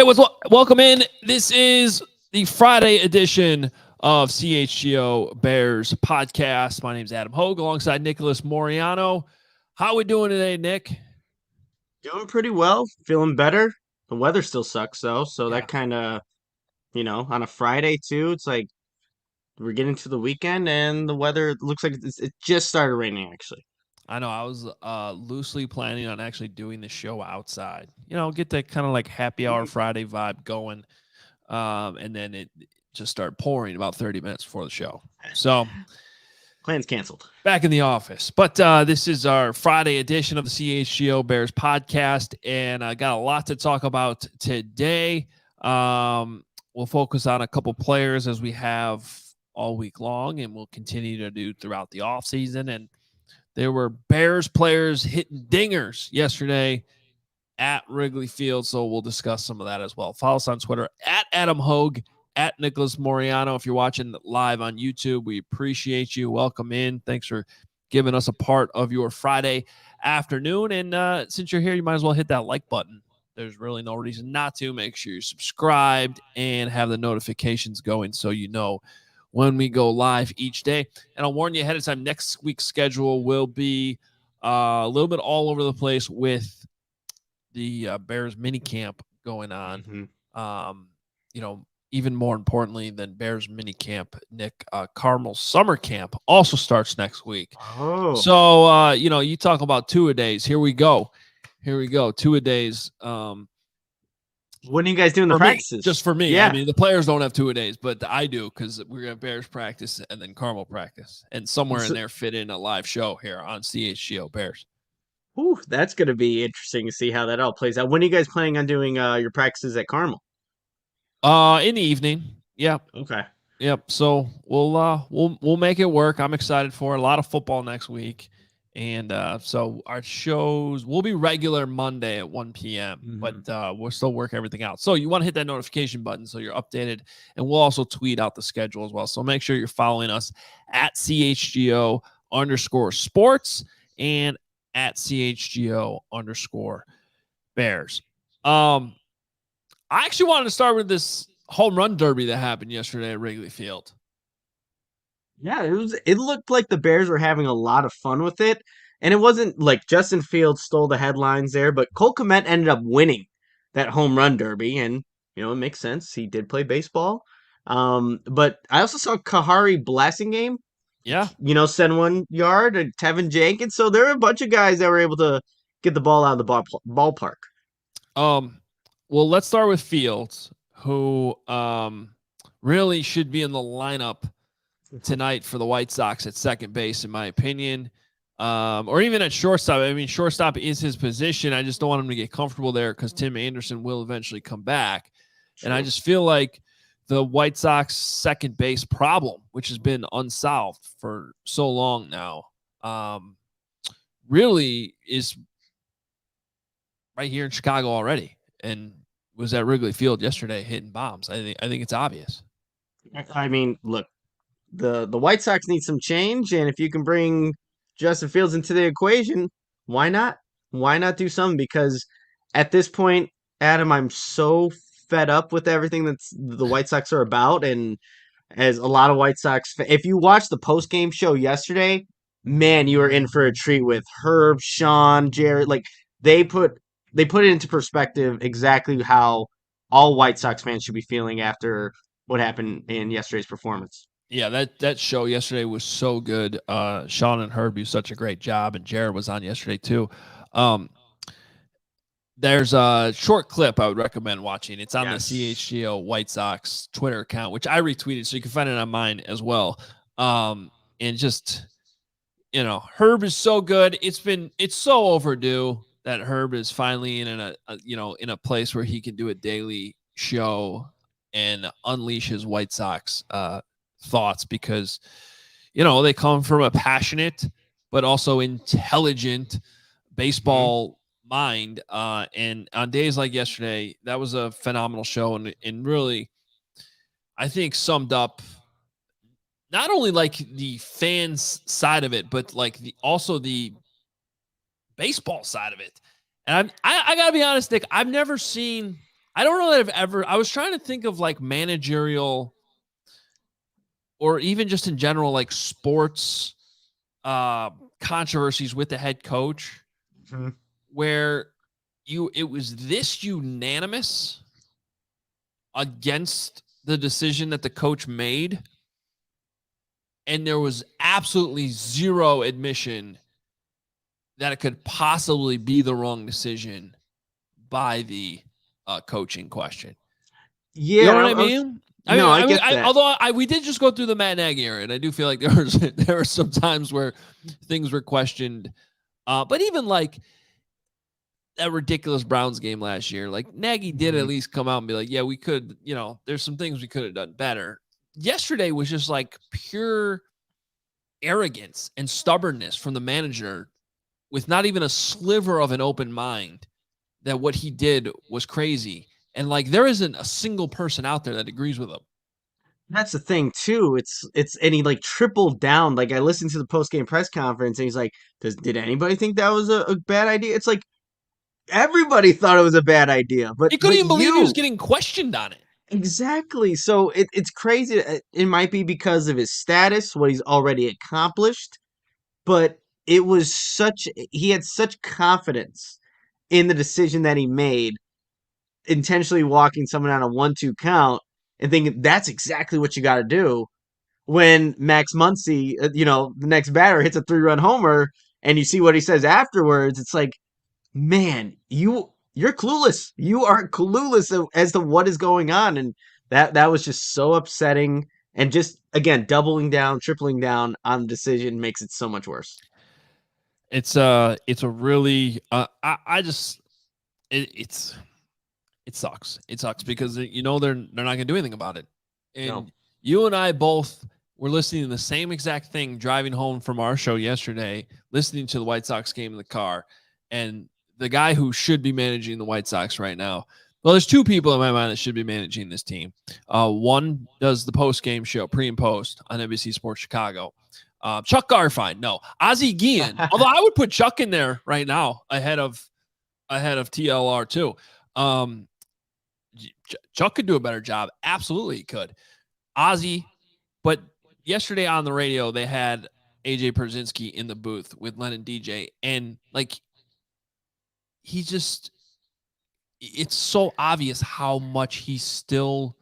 Hey, welcome in. This is the Friday edition of CHGO Bears podcast. My name is Adam Hoge alongside Nicholas Moreano. How we doing today, Nick? Doing pretty well, feeling better. The weather still sucks though, so Yeah, that kind of, on a Friday too, it's like we're getting to the weekend and the weather looks like it just started raining actually. I know. I was loosely planning on actually doing the show outside. Get that kind of like happy hour Mm. Friday vibe going, and then it just started pouring about 30 minutes before the show. So Plans canceled. back in the office. But this is our Friday edition of the CHGO Bears podcast, and I got a lot to talk about today. We'll focus on a couple players as we have all week long, and we'll continue to do throughout the offseason. And there were Bears players hitting dingers yesterday at Wrigley Field, so we'll discuss some of that as well. Follow us on Twitter at Adam Hoge, at Nicholas Moreano. If you're watching live on YouTube, we appreciate you. Welcome in. Thanks for giving us a part of your Friday afternoon. And since you're here, you might as well hit that like button. There's really no reason not to. Make sure you're subscribed and have the notifications going so you know when we go live each day. And I'll warn you ahead of time, next week's schedule will be a little bit all over the place with the Bears mini camp going on. Even more importantly than Bears mini camp, Nick, Cardinals summer camp also starts next week. Oh, So, you talk about two-a-days. Here we go. 2-a-days. when are you guys doing the For me, practices? just for me. I Yeah. mean, the players don't have two-a-days, but I do because we're going to Bears practice and then Cardinal practice. And somewhere in So, there fit in a live show here on CHGO Bears. whew, that's gonna be interesting to see how that all plays out. When are you guys planning on doing your practices at Carmel? In the evening. Yeah. Okay. Yep. So we'll make it work. I'm excited for it. A lot of football next week. And so our shows will be regular Monday at 1 p.m., but we'll still work everything out. So you want to hit that notification button so you're updated. And we'll also tweet out the schedule as well. So make sure you're following us at CHGO_sports and at CHGO_Bears. I actually wanted to start with this home run derby that happened yesterday at Wrigley Field. Yeah, it looked like the Bears were having a lot of fun with it. And it wasn't like Justin Fields stole the headlines there, but Cole Kmet ended up winning that home run derby, and it makes sense. He did play baseball. But I also saw Kahari Blasingame, Yeah. send 1 yard, and Tevin Jenkins. So there were a bunch of guys that were able to get the ball out of the ballpark. Well, let's start with Fields, who really should be in the lineup tonight for the White Sox at second base, in my opinion, or even at shortstop. I mean, shortstop is his position. I just don't want him to get comfortable there because Tim Anderson will eventually come back. And I just feel like the White Sox second base problem, which has been unsolved for so long now, really is right here in Chicago already. And was at Wrigley Field yesterday hitting bombs. I think it's obvious. I mean, look, the White Sox need some change, and if you can bring Justin Fields into the equation, why not? Why not do something? Because at this point, Adam, I'm so fed up with everything that the White Sox are about, and as a lot of White Sox, if you watched the post game show yesterday, man, you were in for a treat with Herb, Sean, Jared. Like they put it into perspective exactly how all White Sox fans should be feeling after what happened in yesterday's performance. Yeah, that show yesterday was so good. Sean and Herb do such a great job, and Jared was on yesterday too. There's a short clip I would recommend watching. It's on the CHGO White Sox Twitter account, which I retweeted, so you can find it on mine as well. And just Herb is so good. It's so overdue that Herb is finally in a place where he can do a daily show and unleash his White Sox thoughts, because they come from a passionate but also intelligent baseball mind, and on days like yesterday, that was a phenomenal show, and really, I think, summed up not only like the fans side of it, but like also the baseball side of it. And I gotta be honest, Nick, I've never seen I don't know that I've ever. I was trying to think of like managerial, or even just in general, like sports controversies with the head coach, Mhm. where it was this unanimous against the decision that the coach made, and there was absolutely zero admission that it could possibly be the wrong decision by the coaching question. You know Yeah, what I mean? no, I get that. Although we did just go through the Matt Nagy era, and I do feel like there were some times where things were questioned. But even like that ridiculous Browns game last year, like Nagy did at least come out and be like, yeah, we could, there's some things we could have done better. Yesterday was just like pure arrogance and stubbornness from the manager with not even a sliver of an open mind that what he did was crazy. And like, there isn't a single person out there that agrees with him. That's the thing too. And he like tripled down. Like I listened to the post game press conference, and he's like, did anybody think that was a bad idea?" It's like everybody thought it was a bad idea, He couldn't even believe he was getting questioned on it. Exactly. So it's crazy. It might be because of his status, what he's already accomplished, but he had such confidence in the decision that he made, intentionally walking someone on a 1-2 count and thinking that's exactly what you got to do. When Max Muncy, the next batter hits a 3-run homer, and you see what he says afterwards, it's like, man, you're clueless. You are clueless as to what is going on, and that was just so upsetting. And just again, doubling down, tripling down on the decision makes it so much worse. It's a really it sucks. It sucks because they're not going to do anything about it. And No. you and I both were listening to the same exact thing driving home from our show yesterday, listening to the White Sox game in the car, and the guy who should be managing the White Sox right now. Well, there's two people in my mind that should be managing this team. One does the post-game show, pre and post, on NBC Sports Chicago. Chuck Garfien, no. Ozzie Guillen, although I would put Chuck in there right now ahead of TLR too. Chuck could do a better job. Absolutely he could. Ozzie, but yesterday on the radio, they had AJ Pierzynski in the booth with Lennon DJ, and like, it's so obvious how much he still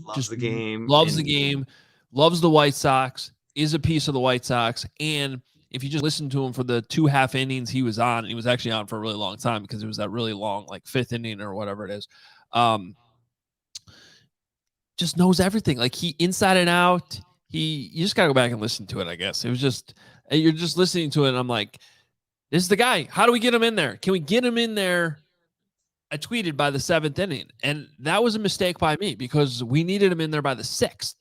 Loves the game. Loves the game, loves the White Sox, is a piece of the White Sox. And if you just listen to him for the 2 half innings he was on, and he was actually on for a really long time because it was that really long, like 5th inning or whatever it is, just knows everything. Like, he inside and out. You just gotta go back and listen to it, I guess. It was just, you're just listening to it, and I'm like, this is the guy. How do we get him in there? Can we get him in there? I tweeted by the 7th inning, and that was a mistake by me because we needed him in there by the 6th,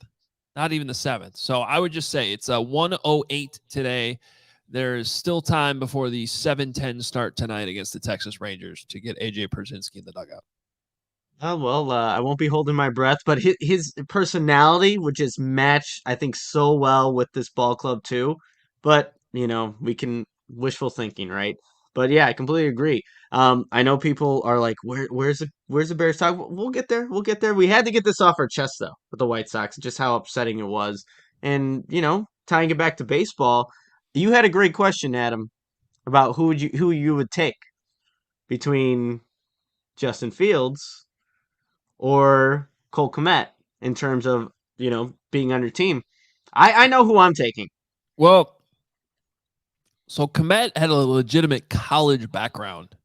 not even the 7th. So I would just say it's a 1:08 today. There's still time before the 7:10 start tonight against the Texas Rangers to get AJ Pierzynski in the dugout. Oh, well, I won't be holding my breath, but his personality would just match, I think, so well with this ball club too. But, we can wishful thinking, right? But yeah, I completely agree. I know people are like, where's the Bears talk? We'll get there. We'll get there. We had to get this off our chest though with the White Sox, just how upsetting it was. And, tying it back to baseball, you had a great question, Adam, about who you would take between Justin Fields or Cole Kmet in terms of, being on your team. I know who I'm taking. Well, so Kmet had a legitimate college background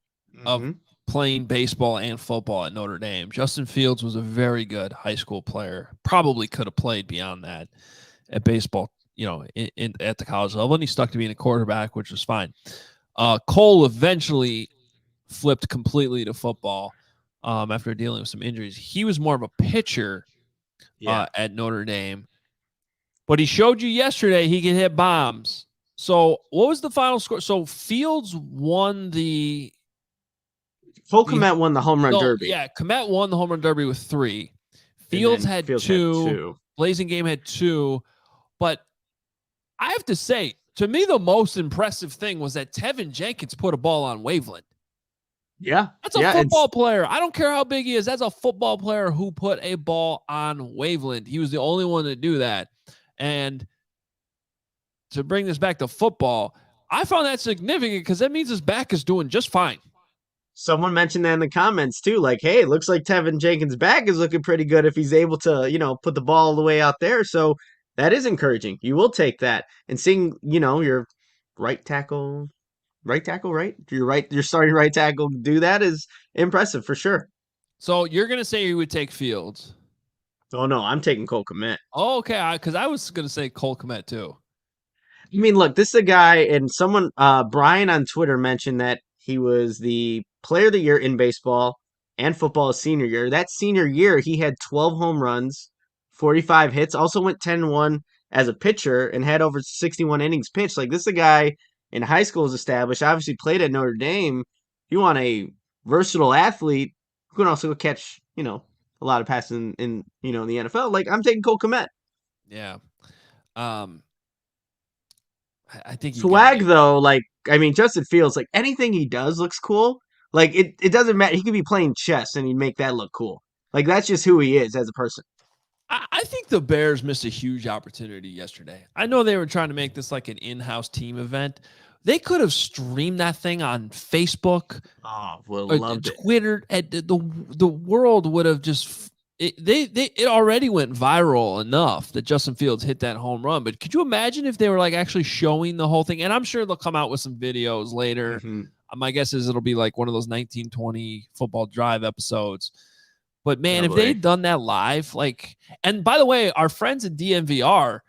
of playing baseball and football at Notre Dame. Justin Fields was a very good high school player. Probably could have played beyond that at baseball, at the college level. And he stuck to being a quarterback, which was fine. Cole eventually flipped completely to football after dealing with some injuries. He was more of a pitcher at Notre Dame. But he showed you yesterday he can hit bombs. So what was the final score? So Fields won the... Cole Kmet won the home run derby. Yeah, Kmet won the home run derby with 3. Fields had 2. Blazing Game had 2. But I have to say, to me, the most impressive thing was that Tevin Jenkins put a ball on Waveland. Yeah, That's a yeah, it's football player. I don't care how big he is. That's a football player who put a ball on Waveland. He was the only one to do that. And to bring this back to football, I found that significant because that means his back is doing just fine. someone mentioned that in the comments too. Like, hey, it looks like Tevin Jenkins' back is looking pretty good if he's able to, put the ball all the way out there. So that is encouraging. You will take that. And seeing, your right tackle, right? Your starting right tackle do that is impressive for sure. So you're going to say you would take Fields. Oh no, I'm taking Cole Kmet. Oh, okay. Because I was going to say Cole Kmet too. I mean, look, this is a guy, and someone, Brian on Twitter mentioned that he was the player of the year in baseball and football his senior year. That senior year, he had 12 home runs, 45 hits, also went 10-1 as a pitcher and had over 61 innings pitched. Like, this is a guy in high school is established, obviously played at Notre Dame. You want a versatile athlete who can also catch, a lot of passes in the NFL. Like, I'm taking Cole Kmet. Yeah. I think you got Swag me. though, like I mean, Justin Fields, like anything he does looks cool. Like it doesn't matter. He could be playing chess and he'd make that look cool. Like that's just who he is as a person. I think the Bears missed a huge opportunity yesterday. I know they were trying to make this like an in-house team event. They could have streamed that thing on Facebook Oh, well, or loved it. Twitter. And the world would have just it already went viral enough that Justin Fields hit that home run. But could you imagine if they were like actually showing the whole thing? And I'm sure they'll come out with some videos later. Mm-hmm. My guess is it'll be like one of those 1920 football drive episodes. But man, if Probably. they'd done that live, like, and by the way, our friends in DMVR,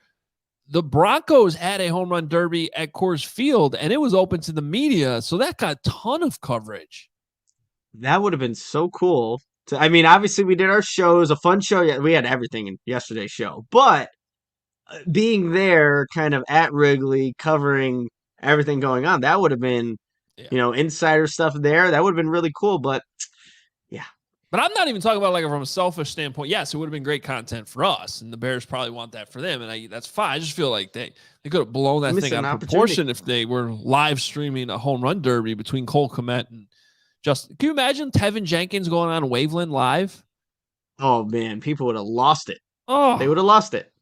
the Broncos had a home run derby at Coors Field, and it was open to the media, so that got a ton of coverage. That would have been so cool. I mean, obviously we did our shows, a fun show. Yeah, we had everything in yesterday's show, but being there, kind of at Wrigley, covering everything going on, that would have been, Yeah. insider stuff there. That would have been really cool. But yeah, But I'm not even talking about like from a selfish standpoint. Yes, it would have been great content for us, and the Bears probably want that for them, and that's fine. I just feel like they could have blown that thing out of proportion if they were live streaming a home run derby between Cole Kmet and Justin. Can you imagine Tevin Jenkins going on Waveland live? Oh man, people would have lost it. Oh, They would have lost it.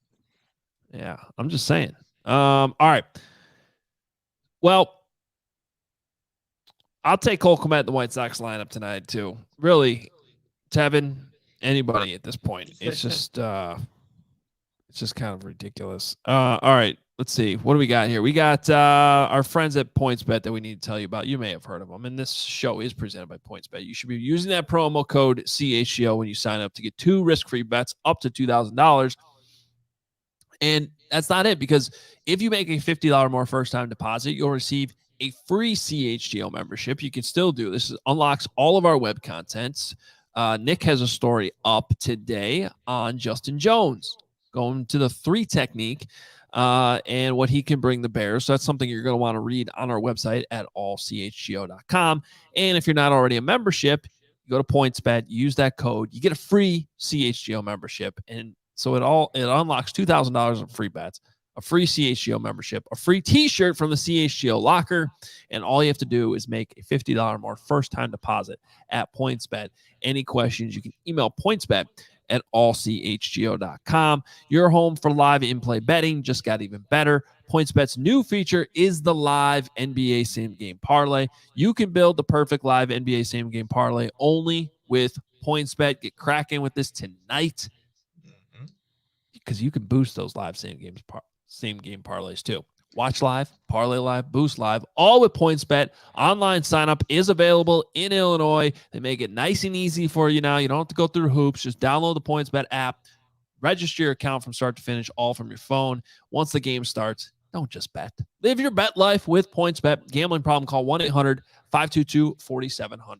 Yeah, I'm just saying. All right. Well, I'll take Cole Kmet in the White Sox lineup tonight too. Really, Tevin, anybody at this point. It's just kind of ridiculous. All right, let's see. What do we got here? We got our friends at PointsBet that we need to tell you about. You may have heard of them, and this show is presented by PointsBet. You should be using that promo code CHGO when you sign up to get 2 risk-free bets up to $2,000. And that's not it, because if you make a $50 more first-time deposit, you'll receive a free CHGO membership. You can still do this. Unlocks all of our web contents. Nick has a story up today on Justin Jones going to the 3 technique and what he can bring the Bears. So that's something you're going to want to read on our website at allchgo.com. And if you're not already a membership, you go to PointsBet, use that code, you get a free CHGO membership. And so it unlocks $2,000 in free bets, a free CHGO membership, a free T-shirt from the CHGO locker, and all you have to do is make a $50 more first-time deposit at PointsBet. Any questions, you can email PointsBet at allchgo.com. Your home for live in-play betting just got even better. PointsBet's new feature is the live NBA same-game parlay. You can build the perfect live NBA same-game parlay only with PointsBet. Get cracking with this tonight, because you can boost those live same game parlays too. Watch live, parlay live, boost live, all with PointsBet. Online signup is available in Illinois. They make it nice and easy for you now. You don't have to go through hoops. Just download the PointsBet app, register your account from start to finish, all from your phone. Once the game starts, don't just bet. Live your bet life with PointsBet. Gambling problem, call 1-800-522-4700.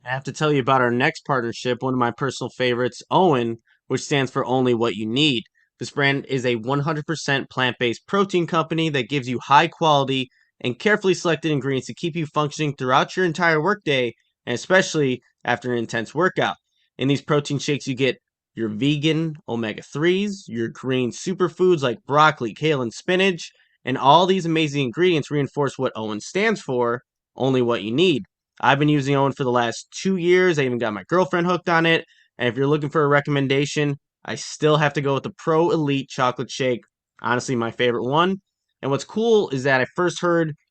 I have to tell you about our next partnership, one of my personal favorites, Owen, which stands for Only What You Need. This brand is a 100% plant-based protein company that gives you high quality and carefully selected ingredients to keep you functioning throughout your entire workday, and especially after an intense workout. In these protein shakes, you get your vegan omega-3s, your green superfoods like broccoli, kale, and spinach, and all these amazing ingredients reinforce what Owen stands for, only what you need. I've been using Owen for the last 2 years. I even got my girlfriend hooked on it. And if you're looking for a recommendation, I still have to go with the Pro Elite Chocolate Shake. Honestly, my favorite one. And what's cool is that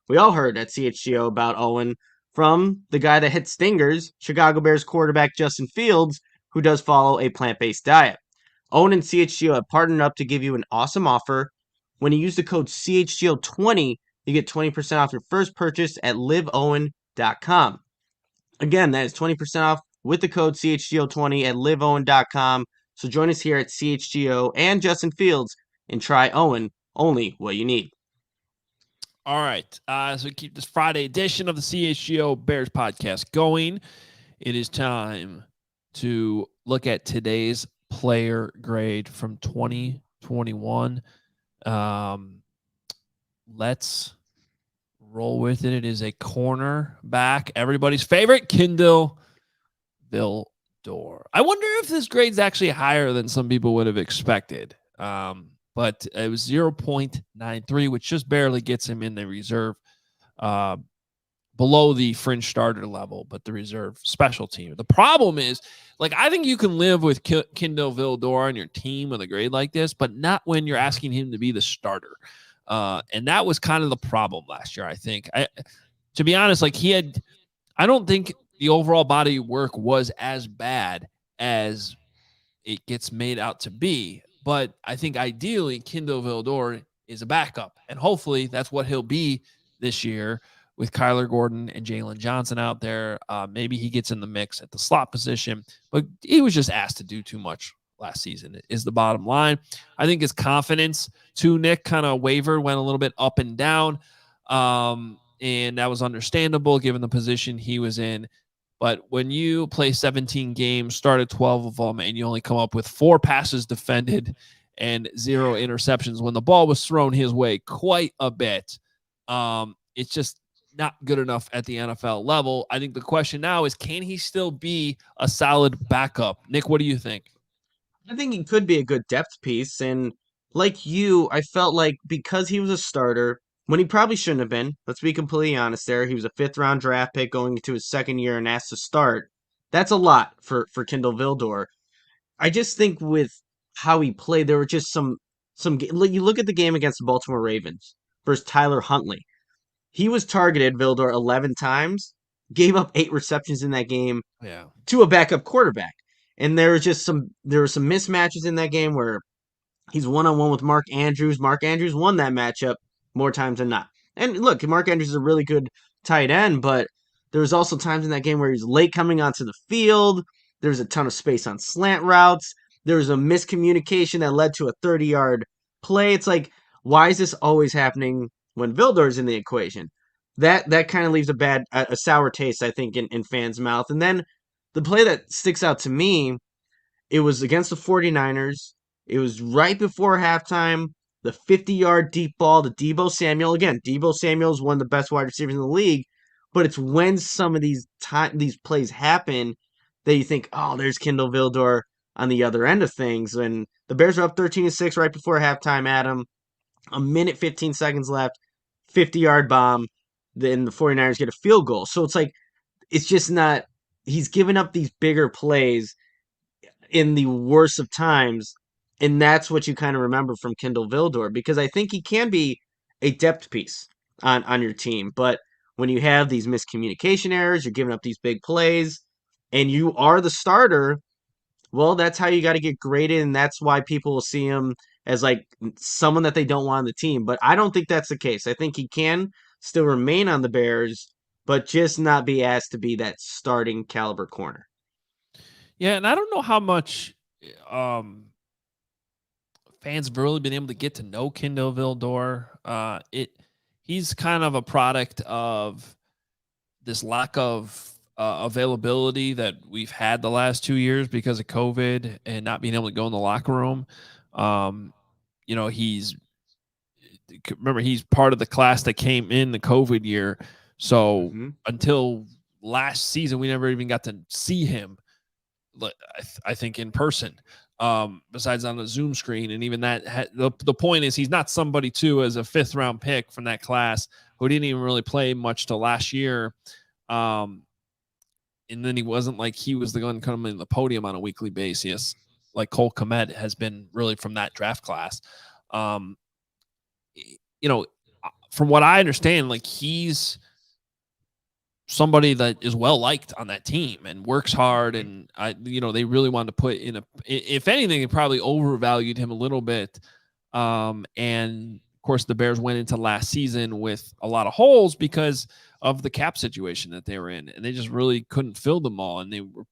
we all heard at CHGO about Owen from the guy that hit stingers, Chicago Bears quarterback Justin Fields, who does follow a plant-based diet. Owen and CHGO have partnered up to give you an awesome offer. When you use the code CHGO20, you get 20% off your first purchase at liveowen.com. Again, that is 20% off with the code CHGO20 at liveowen.com. So join us here at CHGO and Justin Fields and try Owen, only what you need. All right. So we keep this Friday edition of the CHGO Bears podcast going. It is time to look at today's player grade from 2021. Let's roll with it. It is a cornerback, everybody's favorite, Kendall Vildor. I wonder if this grade's actually higher than some people would have expected. But it was 0.93, which just barely gets him in the reserve, below the fringe starter level, but the reserve special team. The problem is, like, I think you can live with Kendall Vildor on your team with a grade like this, but not when you're asking him to be the starter. And that was kind of the problem last year, I think. To be honest, like, I don't think the overall body of work was as bad as it gets made out to be. But I think ideally Kendall Vildor is a backup, and hopefully that's what he'll be this year with Kyler Gordon and Jalen Johnson out there. Maybe he gets in the mix at the slot position, but he was just asked to do too much last season is the bottom line. I think his confidence too, Nick, kind of wavered, went a little bit up and down. And that was understandable given the position he was in. But when you play 17 games, started 12 of them, and you only come up with 4 passes defended and 0 interceptions when the ball was thrown his way quite a bit, it's just not good enough at the NFL level. I think the question now is, can he still be a solid backup? Nick, what do you think? I think he could be a good depth piece. And like you, I felt like because he was a starter, when he probably shouldn't have been, let's be completely honest there, he was a 5th-round draft pick going into his second year and asked to start. That's a lot for Kendall Vildor. I just think with how he played, there were just you look at the game against the Baltimore Ravens versus Tyler Huntley. He was targeted, Vildor, 11 times, gave up 8 receptions in that game to a backup quarterback. And there were some mismatches in that game where he's one-on-one with Mark Andrews. Mark Andrews won that matchup more times than not. And look, Mark Andrews is a really good tight end, but there was also times in that game where he's late coming onto the field. There was a ton of space on slant routes. There was a miscommunication that led to a 30-yard play. It's like, why is this always happening when Vildor's in the equation? That kind of leaves a sour taste, I think, in fans' mouth. And then the play that sticks out to me, it was against the 49ers. It was right before halftime. The 50-yard deep ball to Deebo Samuel. Again, Deebo Samuel is one of the best wide receivers in the league, but it's when some of these plays happen that you think, oh, there's Kendall Vildor on the other end of things. And the Bears are up 13-6 right before halftime, Adam. A minute, 15 seconds left, 50-yard bomb. Then the 49ers get a field goal. So it's like, it's just not, he's given up these bigger plays in the worst of times, and that's what you kind of remember from Kendall Vildor, because I think he can be a depth piece on your team. But when you have these miscommunication errors, you're giving up these big plays, and you are the starter, well, that's how you got to get graded, and that's why people will see him as like someone that they don't want on the team. But I don't think that's the case. I think he can still remain on the Bears, but just not be asked to be that starting caliber corner. Yeah, and I don't know how much fans have really been able to get to know Kendall Vildor. He's kind of a product of this lack of availability that we've had the last 2 years because of COVID and not being able to go in the locker room. He's part of the class that came in the COVID year. So until last season, we never even got to see him, I think, in person, besides on the Zoom screen. And even that, the point is, he's not somebody too, as a 5th-round pick from that class who didn't even really play much till last year. and then he wasn't like he was the one coming in the podium on a weekly basis, like Cole Kmet has been really from that draft class. You know, from what I understand, like he's somebody that is well liked on that team and works hard. And they really wanted to put in if anything, they probably overvalued him a little bit. And of course, the Bears went into last season with a lot of holes because of the cap situation that they were in, and they just really couldn't fill them all. And they were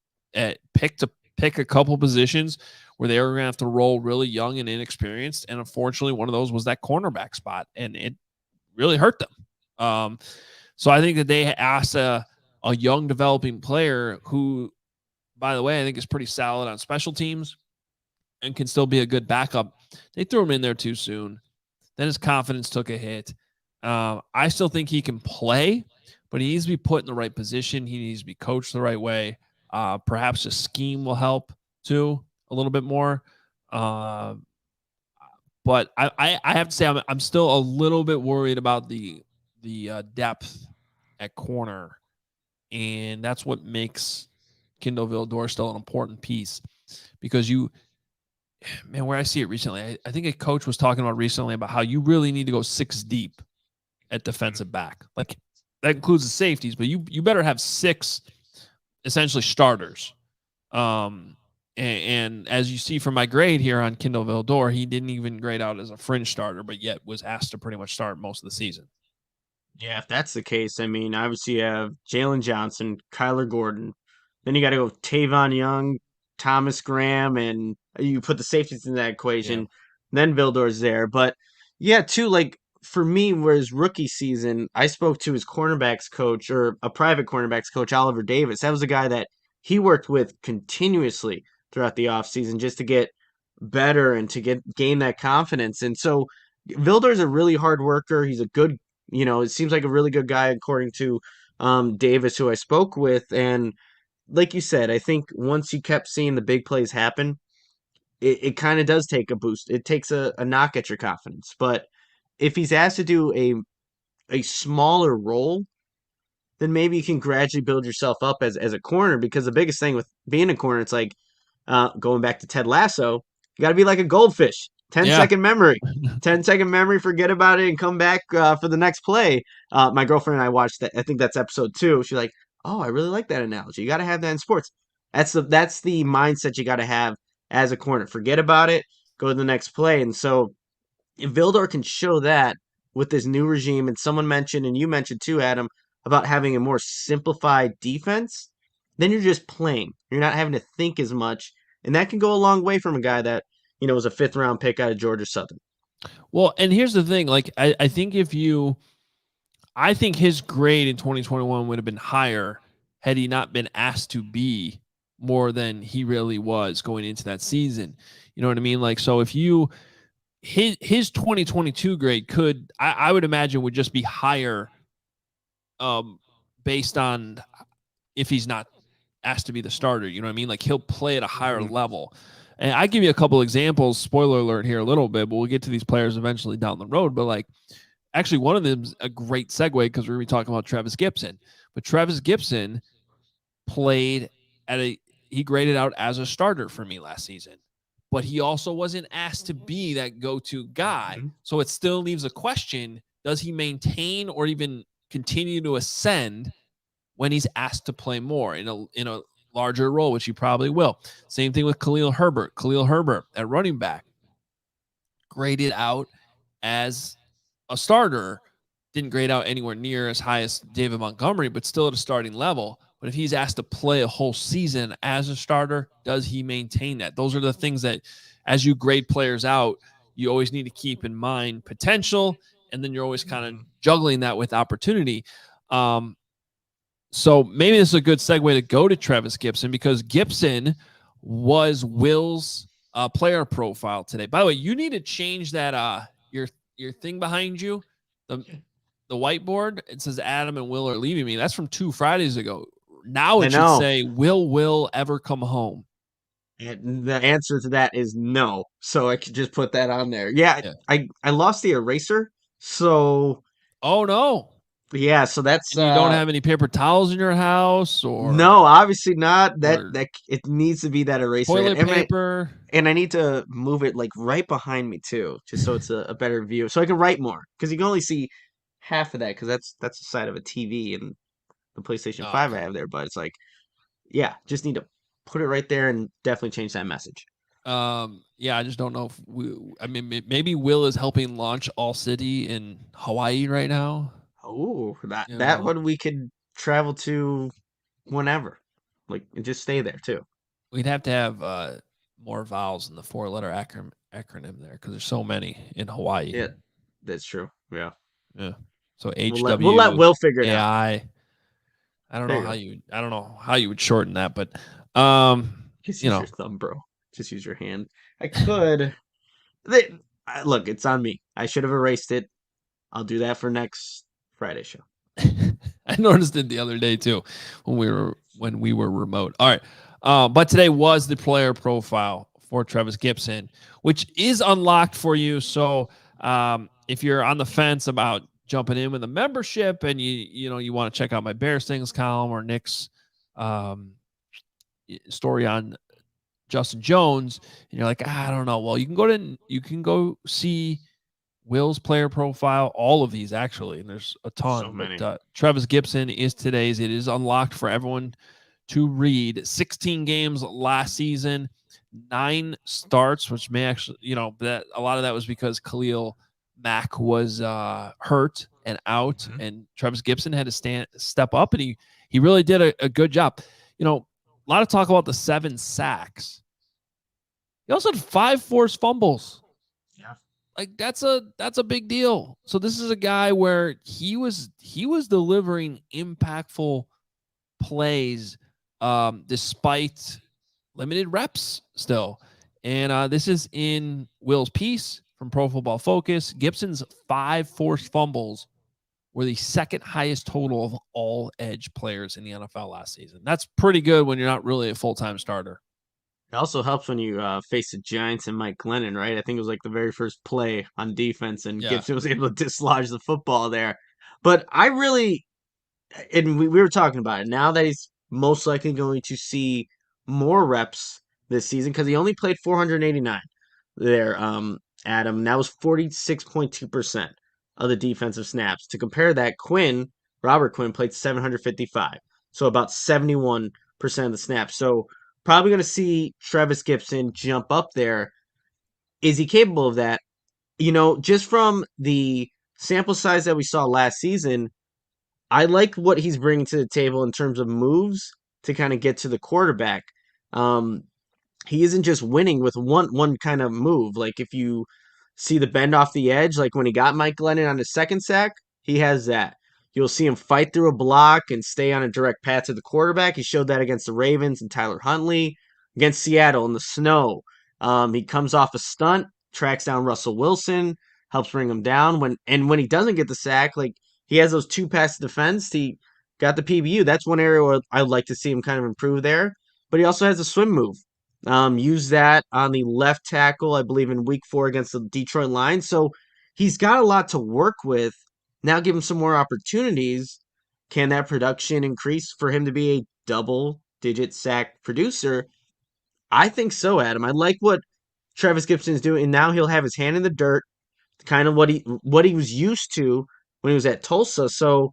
pick a couple positions where they were going to have to roll really young and inexperienced. And unfortunately, one of those was that cornerback spot, and it really hurt them. So I think that they asked a young developing player who, by the way, I think is pretty solid on special teams and can still be a good backup. They threw him in there too soon. Then his confidence took a hit. I still think he can play, but he needs to be put in the right position. He needs to be coached the right way. Perhaps a scheme will help too a little bit more. But I have to say I'm still a little bit worried about the depth at corner, and that's what makes Kendall Vildor still an important piece, because where I see it recently, I think a coach was talking about recently about how you really need to go 6 deep at defensive back. Like that includes the safeties, but you better have 6 essentially starters. And as you see from my grade here on Kendall Vildor, he didn't even grade out as a fringe starter, but yet was asked to pretty much start most of the season. Yeah, if that's the case, I mean, obviously you have Jalen Johnson, Kyler Gordon. Then you got to go Tavon Young, Thomas Graham, and you put the safeties in that equation. Yeah. Then Vildor's there. But yeah, too, like for me, whereas rookie season, I spoke to his cornerbacks coach, or a private cornerbacks coach, Oliver Davis. That was a guy that he worked with continuously throughout the offseason just to get better and to gain that confidence. And so Vildor's a really hard worker. He's a good, it seems like a really good guy according to Davis, who I spoke with. And like you said, I think once you kept seeing the big plays happen, it kind of does take a boost. It takes a knock at your confidence. But if he's asked to do a smaller role, then maybe you can gradually build yourself up as a corner. Because the biggest thing with being a corner, it's like going back to Ted Lasso, you got to be like a goldfish. 10-second memory. 10-second memory, forget about it, and come back for the next play. My girlfriend and I watched that. I think that's episode 2. She's like, oh, I really like that analogy. You got to have that in sports. That's the mindset you got to have as a corner. Forget about it. Go to the next play. And so if Vildor can show that with this new regime, and someone mentioned, and you mentioned too, Adam, about having a more simplified defense, then you're just playing. You're not having to think as much. And that can go a long way from a guy that, was a 5th-round pick out of Georgia Southern. Well, and here's the thing. Like, I think I think his grade in 2021 would have been higher had he not been asked to be more than he really was going into that season. You know what I mean? Like, so if his 2022 grade I would imagine would just be higher based on if he's not asked to be the starter. You know what I mean? Like, he'll play at a higher level. And I give you a couple examples, spoiler alert here a little bit, but we'll get to these players eventually down the road. But like, actually, one of them's a great segue because we're going to be talking about Trevis Gipson. But Trevis Gipson played he graded out as a starter for me last season, but he also wasn't asked to be that go-to guy. So it still leaves a question: does he maintain or even continue to ascend when he's asked to play more in a larger role, which he probably will? Same thing with Khalil Herbert. Khalil Herbert at running back graded out as a starter, didn't grade out anywhere near as high as David Montgomery, but still at a starting level. But if he's asked to play a whole season as a starter, does he maintain that? Those are the things that, as you grade players out, you always need to keep in mind potential, and then you're always kind of juggling that with opportunity. So maybe this is a good segue to go to Trevis Gipson, because Gipson was Will's player profile today. By the way, you need to change that your thing behind you, the whiteboard. It says Adam and Will are leaving me. That's from 2 Fridays ago. Now it should say, will ever come home? And the answer to that is no. So I could just put that on there. Yeah. I lost the eraser. So. Oh, no. Yeah, so that's And you don't have any paper towels in your house no, obviously not. That or that it needs to be that eraser again. toilet paper. And I need to move it like right behind me too, just so it's a better view, so I can write more. Because you can only see half of that, because that's the side of a TV and the PlayStation Oh, 5 I okay. have there. But it's like, yeah, just need to put it right there and definitely change that message. Yeah, I just don't know if I mean, maybe Will is helping launch All City in Hawaii right now. Oh, that You that know, one we could travel to whenever, like, and just stay there too. we'd have to have more vowels in the four-letter acronym there because there's so many in Hawaii. Yeah, that's true. Yeah, Yeah. So we'll let Will figure it out. HWAI. There you go. I don't know how you would shorten that, but Just you use your know, thumb, bro. Just use your hand. I could. Look, it's on me. I should have erased it. I'll do that for next Friday show. I noticed it the other day too when we were remote. All right. But today was the player profile for Trevis Gipson, which is unlocked for you. So if you're on the fence about jumping in with a membership and you want to check out my Bears Things column or Nick's story on Justin Jones, and you're like, I don't know. Well, you can go see Will's player profile, all of these actually, and there's a ton. So many. But Trevis Gipson is today's. It is unlocked for everyone to read. 16 games last season, 9 starts, which may actually, that a lot of that was because Khalil Mack was hurt and out, and Trevis Gipson had to step up, and he really did a good job. A lot of talk about the 7 sacks. He also had 5 forced fumbles. Yeah. Like that's a big deal. So this is a guy where he was delivering impactful plays despite limited reps still. And this is in Will's piece from Pro Football Focus. Gipson's 5 forced fumbles were the second highest total of all edge players in the NFL last season. That's pretty good when you're not really a full-time starter. It also helps when you face the Giants and Mike Glennon, right? I think it was like the very first play on defense, and Yeah. Gipson was able to dislodge the football there. But I really, and we were talking about it, now that he's most likely going to see more reps this season, because he only played 489 there, Adam. That was 46.2% of the defensive snaps. To compare that, Robert Quinn, played 755, so about 71% of the snaps. So probably going to see Trevis Gipson jump up there. Is he capable of that? Just from the sample size that we saw last season, I like what he's bringing to the table in terms of moves to kind of get to the quarterback. Um, he isn't just winning with one kind of move. Like if you see the bend off the edge, like when he got Mike Glennon on his second sack, he has that. You'll see him fight through a block and stay on a direct path to the quarterback. He showed that against the Ravens and Tyler Huntley, against Seattle in the snow. He comes off a stunt, tracks down Russell Wilson, helps bring him down. When he doesn't get the sack, like he has those 2 pass defense. He got the PBU. That's one area where I'd like to see him kind of improve there. But he also has a swim move. Used that on the left tackle, I believe, in week 4 against the Detroit Lions. So he's got a lot to work with. Now give him some more opportunities. Can that production increase for him to be a double-digit sack producer? I think so, Adam. I like what Trevis Gipson is doing, and now he'll have his hand in the dirt, kind of what he was used to when he was at Tulsa. So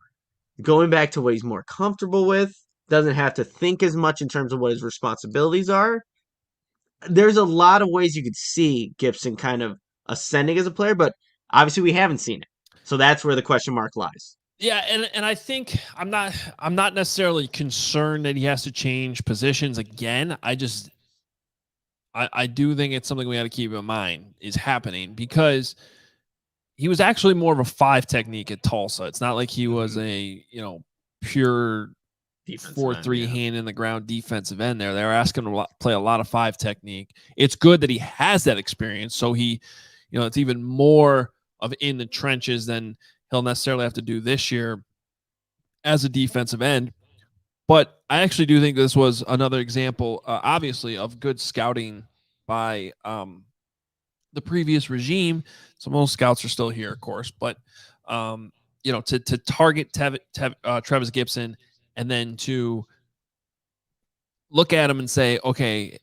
going back to what he's more comfortable with, doesn't have to think as much in terms of what his responsibilities are. There's a lot of ways you could see Gipson kind of ascending as a player, but obviously we haven't seen it. So that's where the question mark lies. Yeah, and I think I'm not necessarily concerned that he has to change positions again. I do think it's something we got to keep in mind is happening because he was actually more of a 5 technique at Tulsa. It's not like he was a, pure 4-3 hand in the ground defensive end there. They were asking him to play a lot of 5 technique. It's good that he has that experience. So he, it's even more of in the trenches than he'll necessarily have to do this year as a defensive end. But I actually do think this was another example, obviously, of good scouting by the previous regime. Some of those scouts are still here, of course, but to target Trevis Gipson and then to look at him and say, okay.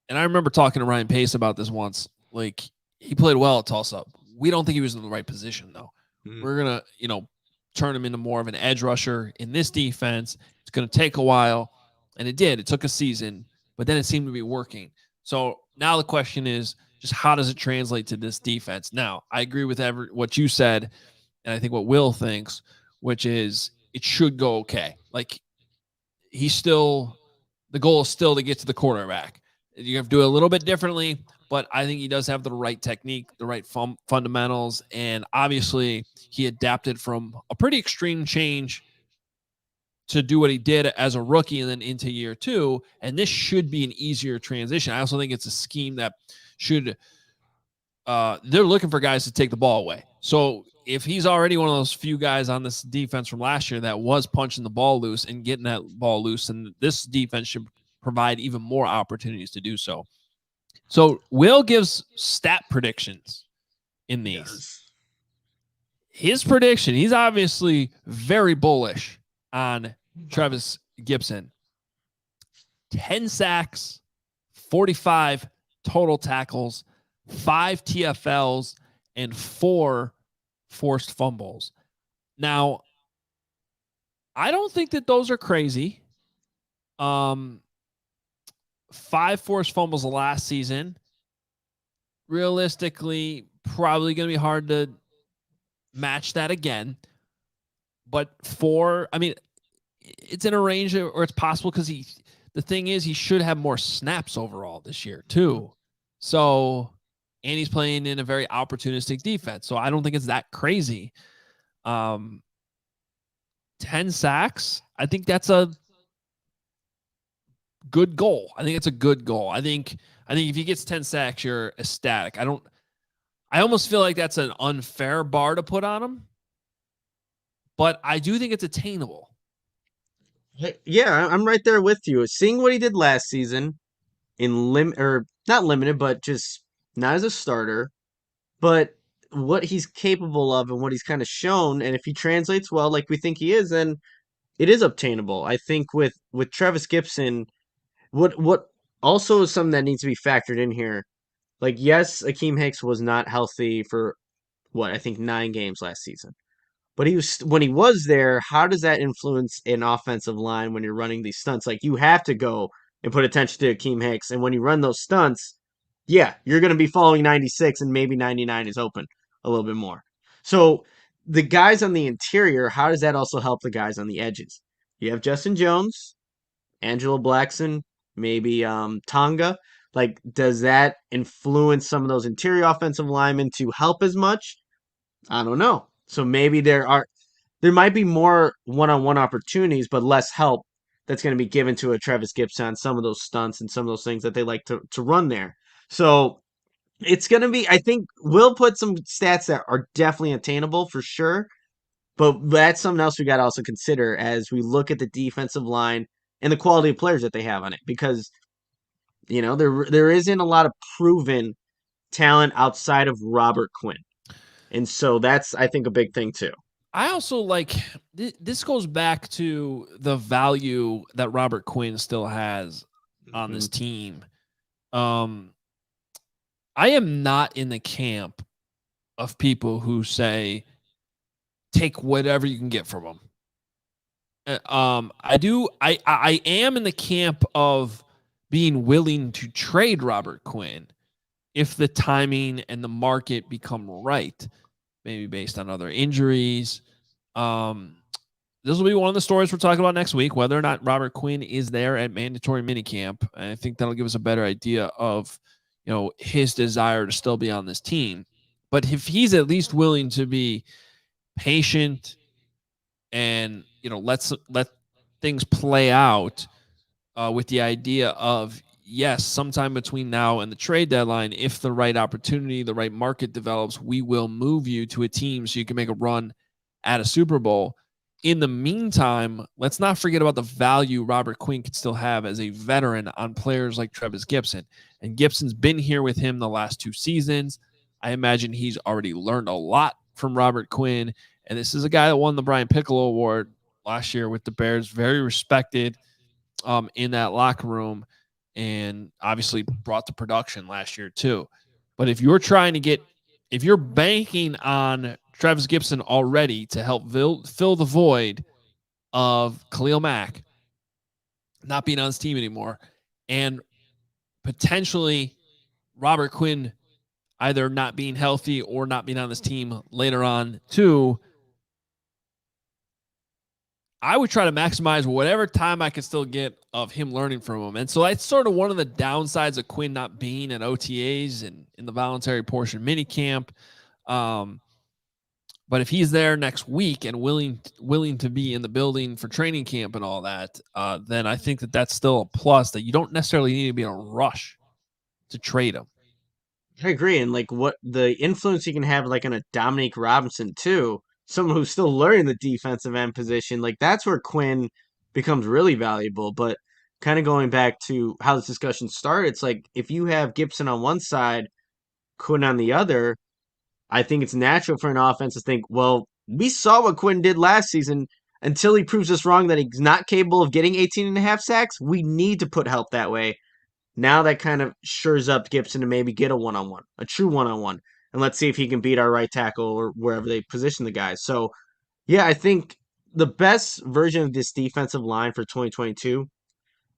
And I remember talking to Ryan Pace about this once. Like, he played well at Tulsa. We don't think he was in the right position, though. Mm-hmm. We're going to, turn him into more of an edge rusher in this defense. It's going to take a while. And it did. It took a season, but then it seemed to be working. So now the question is just how does it translate to this defense? Now, I agree with what you said, and I think what Will thinks, which is it should go okay. Like, the goal is still to get to the quarterback. You have to do it a little bit differently, but I think he does have the right technique, the right fundamentals, and obviously he adapted from a pretty extreme change to do what he did as a rookie and then into year 2, and this should be an easier transition. I also think it's a scheme that should they're looking for guys to take the ball away. So if he's already one of those few guys on this defense from last year that was punching the ball loose and getting that ball loose, and this defense should provide even more opportunities to do so. So Will gives stat predictions in these. Yes. His prediction, he's obviously very bullish on Trevis Gipson. 10 sacks, 45 total tackles, 5 TFLs, and 4 forced fumbles. Now, I don't think that those are crazy. 5 forced fumbles last season. Realistically, probably going to be hard to match that again. But 4, I mean, it's in a range or it's possible because the thing is he should have more snaps overall this year too. So, and he's playing in a very opportunistic defense. So I don't think it's that crazy. 10 sacks. I think that's a good goal. I think it's a good goal. I think if he gets 10 sacks, you're ecstatic. I almost feel like that's an unfair bar to put on him, but I do think it's attainable. Yeah, I'm right there with you. Seeing what he did last season in not limited, but just not as a starter, but what he's capable of and what he's kind of shown, and if he translates well like we think he is, then it is obtainable. I think with Trevis Gipson, what also is something that needs to be factored in here. Like, yes, Akeem Hicks was not healthy for I think 9 games last season. But when he was there, how does that influence an offensive line when you're running these stunts? Like, you have to go and put attention to Akeem Hicks. And when you run those stunts, yeah, you're going to be following 96 and maybe 99 is open a little bit more. So the guys on the interior, how does that also help the guys on the edges? You have Justin Jones, Angelo Blackson, maybe Tonga. Like, does that influence some of those interior offensive linemen to help as much? I don't know. So maybe there might be more one-on-one opportunities, but less help that's going to be given to a Trevis Gipson on some of those stunts and some of those things that they like to run there. So it's going to be, I think we'll put some stats that are definitely attainable for sure, but that's something else we got to also consider as we look at the defensive line and the quality of players that they have on it, because there isn't a lot of proven talent outside of Robert Quinn. And so that's, I think, a big thing too. I also this goes back to the value that Robert Quinn still has on this team. I am not in the camp of people who say, take whatever you can get from him. I am in the camp of being willing to trade Robert Quinn if the timing and the market become right, maybe based on other injuries. This will be one of the stories we're talking about next week, whether or not Robert Quinn is there at mandatory minicamp. And I think that'll give us a better idea of, his desire to still be on this team. But if he's at least willing to be patient and, let things play out with the idea of, yes, sometime between now and the trade deadline, if the right opportunity, the right market develops, we will move you to a team so you can make a run at a Super Bowl. In the meantime, let's not forget about the value Robert Quinn could still have as a veteran on players like Trevis Gipson. And Gibson's been here with him the last 2 seasons. I imagine he's already learned a lot from Robert Quinn. And this is a guy that won the Brian Piccolo Award last year with the Bears, very respected in that locker room, and obviously brought the production last year too. But if you're banking on Trevis Gipson already to help fill the void of Khalil Mack not being on his team anymore, and potentially Robert Quinn either not being healthy or not being on this team later on too, I would try to maximize whatever time I can still get of him learning from him. And so that's sort of one of the downsides of Quinn not being at OTAs and in the voluntary portion mini camp. But if he's there next week and willing to be in the building for training camp and all that, then I think that's still a plus, that you don't necessarily need to be in a rush to trade him. I agree. And like what the influence you can have like on a Dominique Robinson too, someone who's still learning the defensive end position, like that's where Quinn becomes really valuable. But kind of going back to how this discussion started, it's like if you have Gipson on one side, Quinn on the other, I think it's natural for an offense to think, well, we saw what Quinn did last season. Until he proves us wrong that he's not capable of getting 18 and a half sacks, we need to put help that way. Now that kind of shores up Gipson to maybe get a one-on-one, a true one-on-one. And let's see if he can beat our right tackle or wherever they position the guys. So, yeah, I think the best version of this defensive line for 2022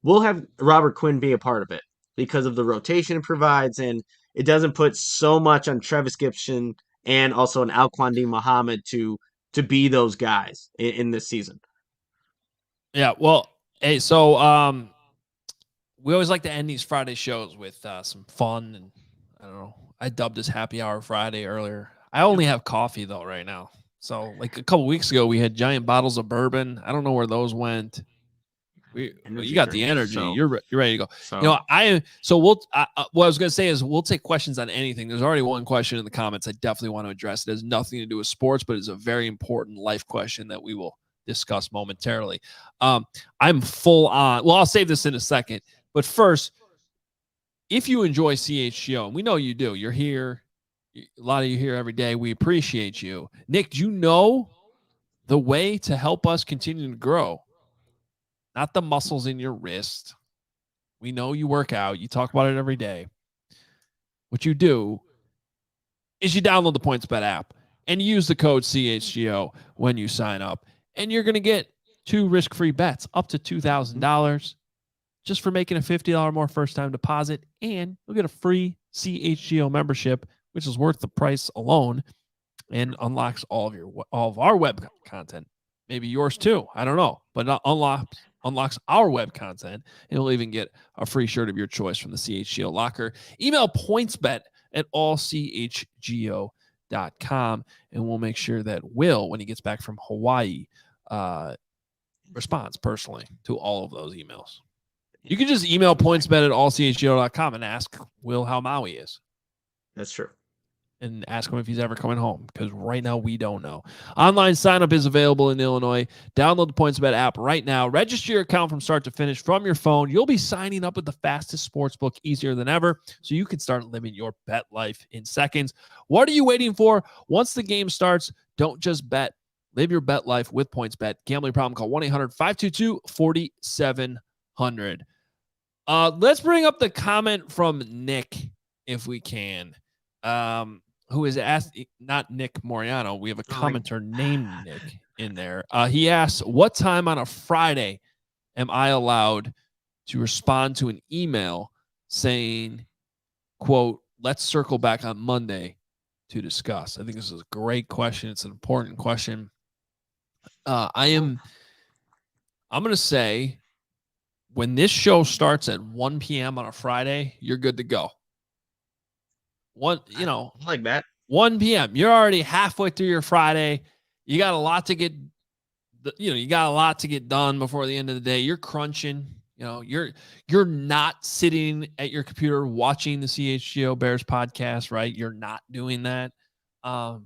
will have Robert Quinn be a part of it because of the rotation it provides, and it doesn't put so much on Trevis Gipson and also an Alquan D. Muhammad to be those guys in this season. Yeah, well, hey, so we always like to end these Friday shows with some fun, and I don't know. I dubbed this Happy Hour Friday earlier. I only have coffee though right now. So like a couple weeks ago, we had giant bottles of bourbon. I don't know where those went. You got the energy. So, you're ready to go. So. What I was going to say is we'll take questions on anything. There's already one question in the comments I definitely want to address. It has nothing to do with sports, but it's a very important life question that we will discuss momentarily. I'm full on. Well, I'll save this in a second. But first, if you enjoy CHGO, and we know you do, you're here. A lot of you here every day. We appreciate you. Nick, do you know the way to help us continue to grow? Not the muscles in your wrist. We know you work out. You talk about it every day. What you do is you download the PointsBet app and use the code CHGO when you sign up. And you're going to get 2 risk-free bets up to $2,000 just for making a $50 more first-time deposit. And you'll get a free CHGO membership, which is worth the price alone and unlocks all of our web content. Maybe yours too. I don't know. But unlocks our web content, and you'll even get a free shirt of your choice from the CHGO locker. Email pointsbet@allchgo.com, and we'll make sure that Will, when he gets back from Hawaii, responds personally to all of those emails. You can just email pointsbet@allchgo.com and ask Will how Maui is. That's true. And ask him if he's ever coming home, because right now we don't know. Online sign-up is available in Illinois. Download the PointsBet app right now. Register your account from start to finish from your phone. You'll be signing up with the fastest sportsbook easier than ever, so you can start living your bet life in seconds. What are you waiting for? Once the game starts, don't just bet. Live your bet life with PointsBet. Gambling problem, call 1-800-522-4700. Let's bring up the comment from Nick, if we can. Who is asked, not Nick Moreano. We have a commenter named Nick in there. He asks, what time on a Friday am I allowed to respond to an email saying, quote, let's circle back on Monday to discuss? I think this is a great question. It's an important question. I'm going to say when this show starts at 1 p.m. on a Friday, you're good to go. Like that. 1 p.m. You're already halfway through your Friday. You got a lot to get, done before the end of the day. You're crunching. You're not sitting at your computer watching the CHGO Bears podcast, right? You're not doing that. By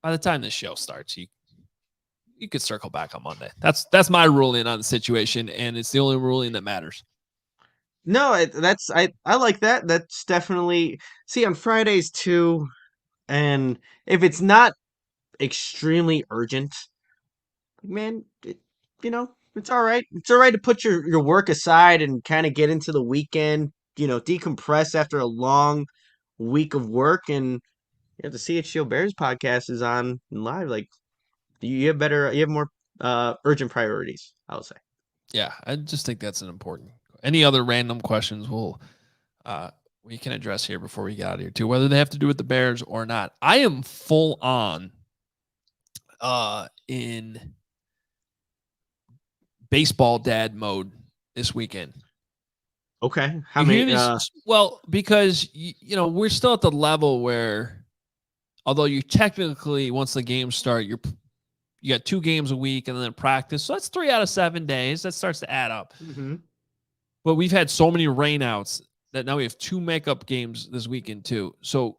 the time this show starts, you could circle back on Monday. That's my ruling on the situation, and it's the only ruling that matters. No, I like that. That's definitely, see, on Fridays too, and if it's not extremely urgent, man, it's all right. It's all right to put your work aside and kind of get into the weekend, decompress after a long week of work. And the CHGO Bears podcast is on live. Like, you have more urgent priorities, I would say. Yeah, I just think that's an important. Any other random questions we can address here before we get out of here too, whether they have to do with the Bears or not. I am full on in baseball dad mode this weekend. Okay. How many? Well, because we're still at the level where, although you technically, once the games start, you got 2 games a week and then practice, so that's 3 out of 7 days. That starts to add up. Mm-hmm. But we've had so many rainouts that now we have 2 makeup games this weekend too. So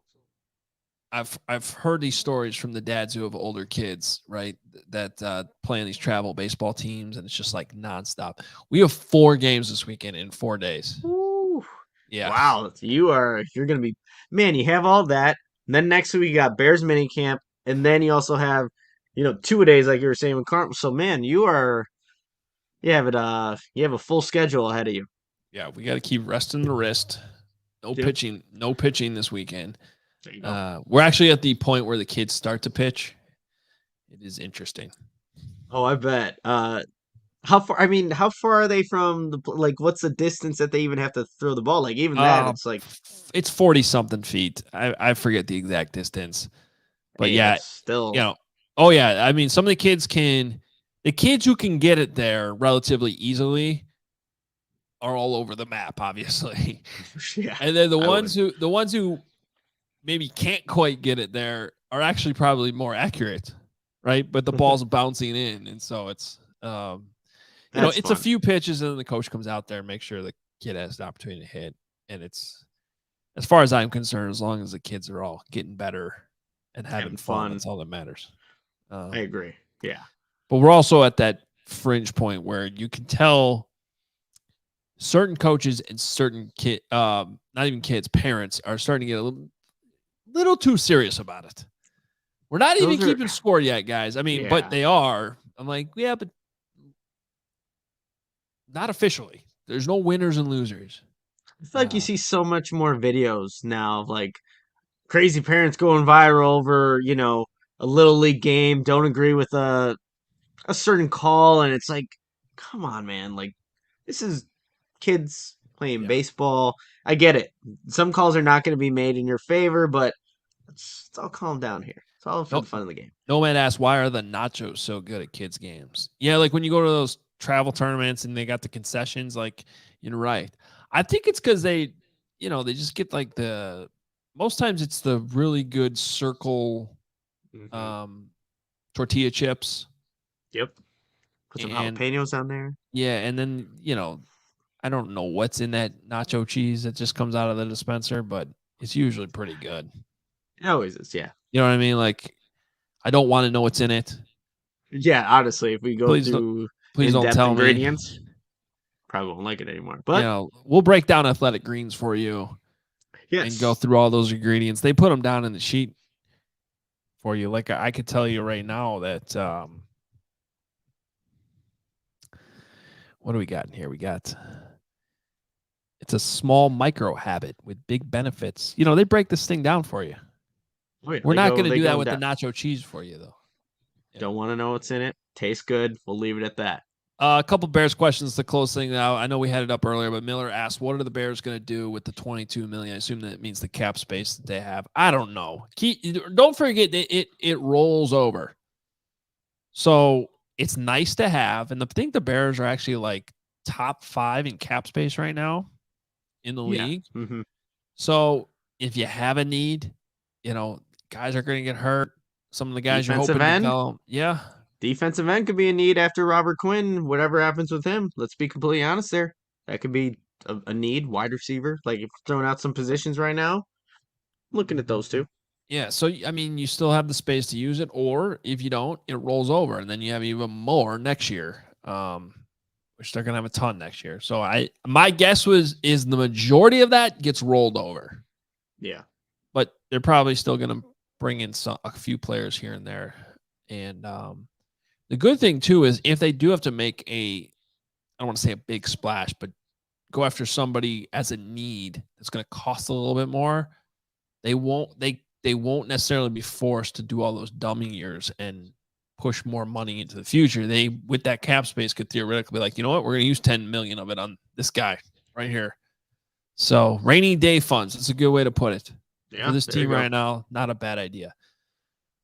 I've heard these stories from the dads who have older kids, right? That play on these travel baseball teams, and it's just like nonstop. We have 4 games this weekend in 4 days. Ooh. Yeah. Wow. You're gonna be, man. You have all that, and then next week you got Bears mini camp, and then you also have 2 days like you were saying with Carmen. So man, you have a full schedule ahead of you. Yeah, we got to keep resting the wrist. No pitching this weekend. There you go. We're actually at the point where the kids start to pitch. It is interesting. Oh, I bet. How far? I mean, how far are they from what's the distance that they even have to throw the ball? Like, even that, it's like it's 40 something feet. I forget the exact distance, but yeah, still, oh yeah. I mean, some of the kids who can get it there relatively easily are all over the map, obviously. Yeah. And then the ones who maybe can't quite get it there are actually probably more accurate, right? But the ball's bouncing in, and so it's it's fun. A few pitches, and then the coach comes out there and makes sure the kid has the opportunity to hit. And it's, as far as I'm concerned, as long as the kids are all getting better and having fun, that's all that matters. I agree. Yeah. But we're also at that fringe point where you can tell certain coaches and certain not even kids, parents are starting to get a little too serious about it. We're not even keeping score yet, guys. I mean, but they are. I'm like, yeah, but not officially. There's no winners and losers. I feel like you see so much more videos now of like crazy parents going viral over, a little league game, don't agree with a certain call, and it's like, come on, man. Like, this is kids playing baseball. I get it. Some calls are not going to be made in your favor, but let's all calm down here. It's all for the fun of the game. No man asked, why are the nachos so good at kids' games? Yeah, like when you go to those travel tournaments and they got the concessions, like, you're right. I think it's because they just get like most times it's the really good circle tortilla chips. Yep. Put some jalapenos on there. Yeah, and then, I don't know what's in that nacho cheese that just comes out of the dispenser, but it's usually pretty good. It always is, yeah. You know what I mean? Like, I don't want to know what's in it. Yeah, honestly, if we go through please don't tell ingredients, probably won't like it anymore. But we'll break down Athletic Greens for you. Yes. And go through all those ingredients. They put them down in the sheet for you. Like, I could tell you right now that what do we got in here? It's a small micro habit with big benefits. They break this thing down for you. We're not going to do that with the nacho cheese for you, though. Don't want to know what's in it. Tastes good. We'll leave it at that. A couple Bears questions to close things out. I know we had it up earlier, but Miller asked, what are the Bears going to do with the $22 million? I assume that means the cap space that they have. I don't know. Don't forget that it rolls over. So it's nice to have. And I think the Bears are actually like top 5 in cap space right now in the league. Mm-hmm. So if you have a need, guys are going to get hurt. Some of the guys Defensive you're hoping end? to tell, Defensive end could be a need after Robert Quinn, whatever happens with him. Let's be completely honest there. That could be a need. Wide receiver. Like, if you're throwing out some positions right now, looking at those two. Yeah, so, I mean, you still have the space to use it, or if you don't, it rolls over, and then you have even more next year, which they're going to have a ton next year. So my guess is the majority of that gets rolled over. Yeah. But they're probably still going to bring in a few players here and there And the good thing too is if they do have to make I don't want to say a big splash, but go after somebody as a need that's going to cost a little bit more, they won't necessarily be forced to do all those dummy years and push more money into the future. They, with that cap space, could theoretically be like, you know what, we're going to use 10 million of it on this guy right here. So rainy day funds. That's a good way to put it. Yeah, for this there you team go. right now. Not a bad idea.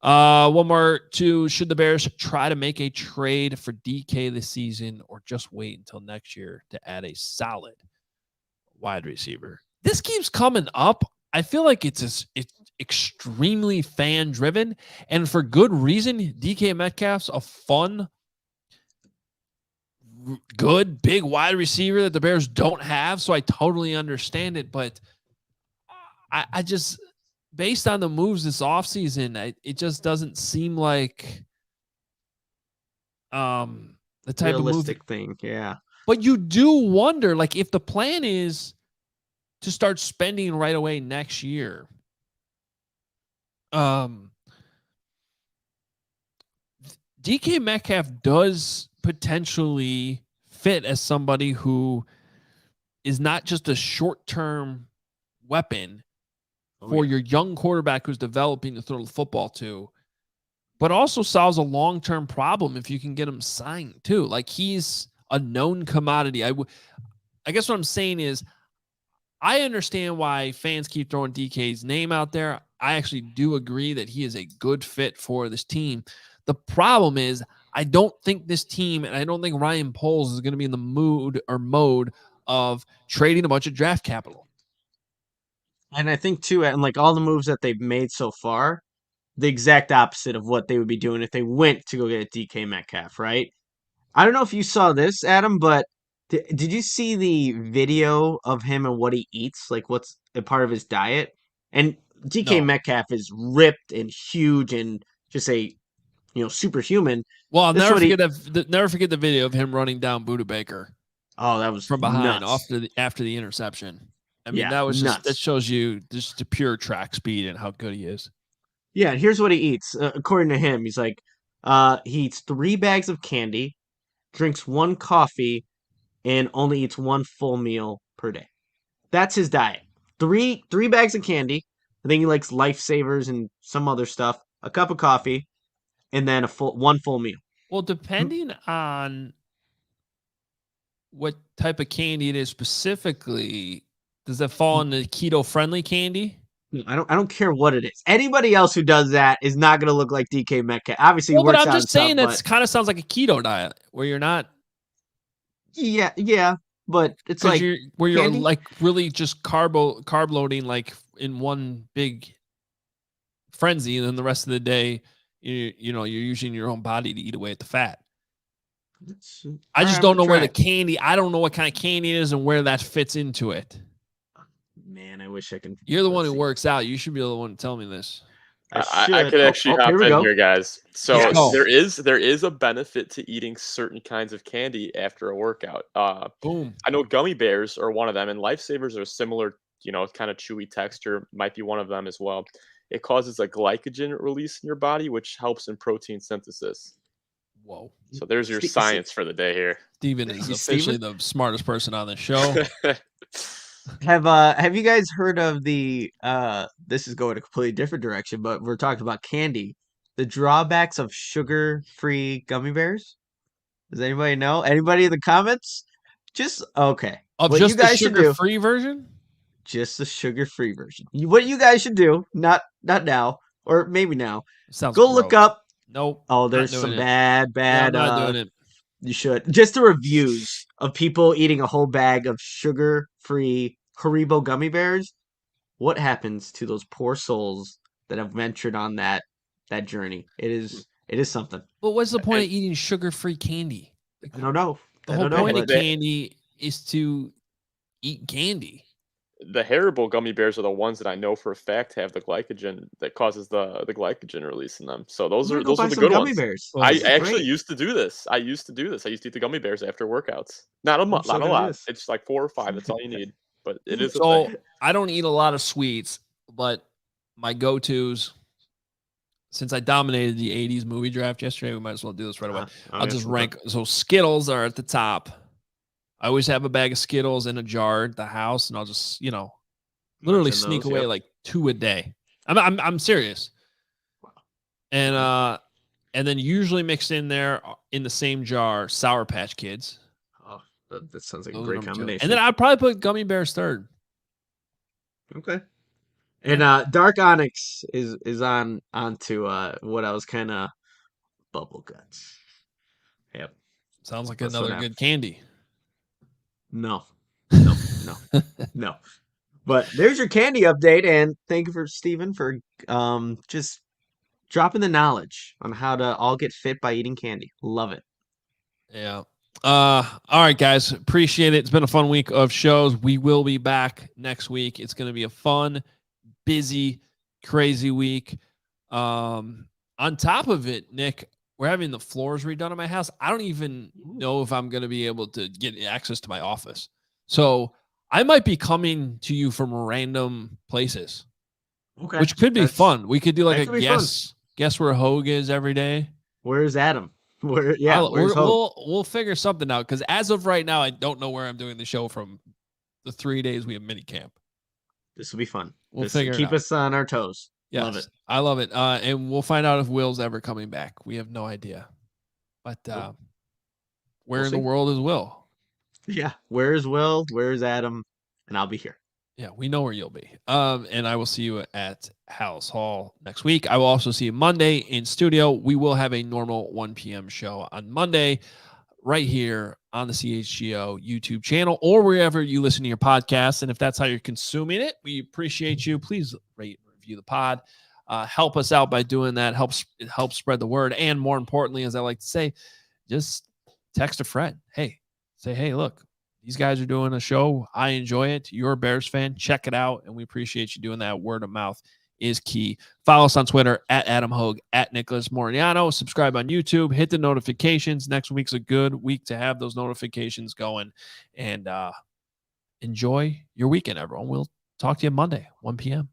One more two. Should the Bears try to make a trade for DK this season or just wait until next year to add a solid wide receiver? This keeps coming up. I feel like it's extremely fan driven and for good reason. DK Metcalf's a fun, good, big wide receiver that the Bears don't have. So I totally understand it. But I just, based on the moves this offseason, it just doesn't seem like the type realistic of move thing. Yeah. But you do wonder, like, if the plan is to start spending right away next year, DK Metcalf does potentially fit as somebody who is not just a short-term weapon for your young quarterback who's developing to throw the football to, but also solves a long-term problem if you can get him signed too. Like, he's a known commodity. I guess what I'm saying is I understand why fans keep throwing DK's name out there. I actually do agree that he is a good fit for this team. The problem is I don't think this team, and I don't think Ryan Poles is going to be in the mood or mode of trading a bunch of draft capital. And I think too, and like all the moves that they've made so far, the exact opposite of what they would be doing if they went to go get a DK Metcalf, right? I don't know if you saw this, Adam, but did you see the video of him and what he eats? Like what's a part of his diet? And DK No. Metcalf is ripped and huge and just superhuman. Well, I'll never forget the video of him running down Buda Baker. Oh, that was from behind nuts. after the interception. I mean, Yeah, that was nuts. that shows you just the pure track speed and how good he is. Yeah, and here's what he eats. According to him, he's like, he eats 3 bags of candy, drinks 1 coffee, and only eats 1 full meal per day. That's his diet. Three bags of candy. I think he likes Lifesavers and some other stuff. A cup of coffee, and then 1 full meal. Well, depending on what type of candy it is specifically, does that fall in the keto-friendly candy? I don't care what it is. Anybody else who does that is not going to look like DK Metcalf. Obviously, Well, works but I'm out just saying that that kind of sounds like a keto diet where you're not. Yeah, but it's like you're like really just carb loading like in one big frenzy, and then the rest of the day, you're using your own body to eat away at the fat. I just don't know where the candy. I don't know what kind of candy it is and where that fits into it. Man, I wish I can. You're the one who works out. You should be the one to tell me this. I could actually hop in here, guys. So yes. there is a benefit to eating certain kinds of candy after a workout. Boom. I know gummy bears are one of them, and Lifesavers are similar, kind of chewy texture, might be one of them as well. It causes a glycogen release in your body, which helps in protein synthesis. Whoa. So there's your science for the day here. Steven is officially the smartest person on the show. Have you guys heard of the this is going a completely different direction, but we're talking about candy. The drawbacks of sugar-free gummy bears? Does anybody know? Anybody in the comments? Just okay. Of what just you guys the sugar-free version? Just the sugar-free version. What you guys should do, not now, or maybe now. Sounds go gross. Look up. Nope. Oh, there's some bad. Yeah, I'm not doing it. You should. Just the reviews of people eating a whole bag of sugar-free Haribo gummy bears. What happens to those poor souls that have ventured on that journey? It is something. But what's the point of eating sugar-free candy? I don't know. The whole point of candy is to eat candy. The Haribo gummy bears are the ones that I know for a fact have the glycogen that causes the glycogen release in them. So those are the good gummy ones. Bears. I actually used to do this. I used to eat the gummy bears after workouts. Not a lot. It's like 4 or 5. That's all you need. But it is. So I don't eat a lot of sweets, but my go-tos: since I dominated the 80s movie draft yesterday, we might as well do this right away. I'll Okay, just rank. So Skittles are at the top. I always have a bag of Skittles in a jar at the house, and I'll just, literally sneak away like 2 a day. I'm serious. And then usually mixed in there in the same jar, Sour Patch Kids. Oh, that sounds like Those a great are number 2. combination. And then I'd probably put Gummy Bears third. Okay. And Dark Onyx is onto what I was kind of Bubble Guts. Yep. Sounds like That's another what good candy. No. But there's your candy update, and thank you for Steven for just dropping the knowledge on how to all get fit by eating candy. Love it. Yeah. All right, guys. Appreciate it. It's been a fun week of shows. We will be back next week. It's going to be a fun, busy, crazy week. On top of it, Nick, we're having the floors redone in my house. I don't even know if I'm going to be able to get access to my office. So I might be coming to you from random places, Okay. which could be fun. We could do like a guess where Hoge is every day. Where's Adam? Where's Hoge? We'll figure something out, because as of right now, I don't know where I'm doing the show from the 3 days we have mini camp. This will be fun. We'll figure it out. Keep us on our toes. Yes, love it. I love it. And we'll find out if Will's ever coming back. We have no idea. But where in the world is Will? Yeah. Where's Will? Where's Adam? And I'll be here. Yeah, we know where you'll be. And I will see you at House Hall next week. I will also see you Monday in studio. We will have a normal 1 p.m. show on Monday right here on the CHGO YouTube channel or wherever you listen to your podcasts. And if that's how you're consuming it, we appreciate you. Please rate and review the pod. Help us out by doing that. It helps spread the word. And more importantly, as I like to say, just text a friend. Say, hey, look, these guys are doing a show. I enjoy it. You're a Bears fan. Check it out. And we appreciate you doing that. Word of mouth is key. Follow us on Twitter at Adam Hoge, at Nicholas Moreano. Subscribe on YouTube. Hit the notifications. Next week's a good week to have those notifications going. And enjoy your weekend, everyone. We'll talk to you Monday, 1 p.m.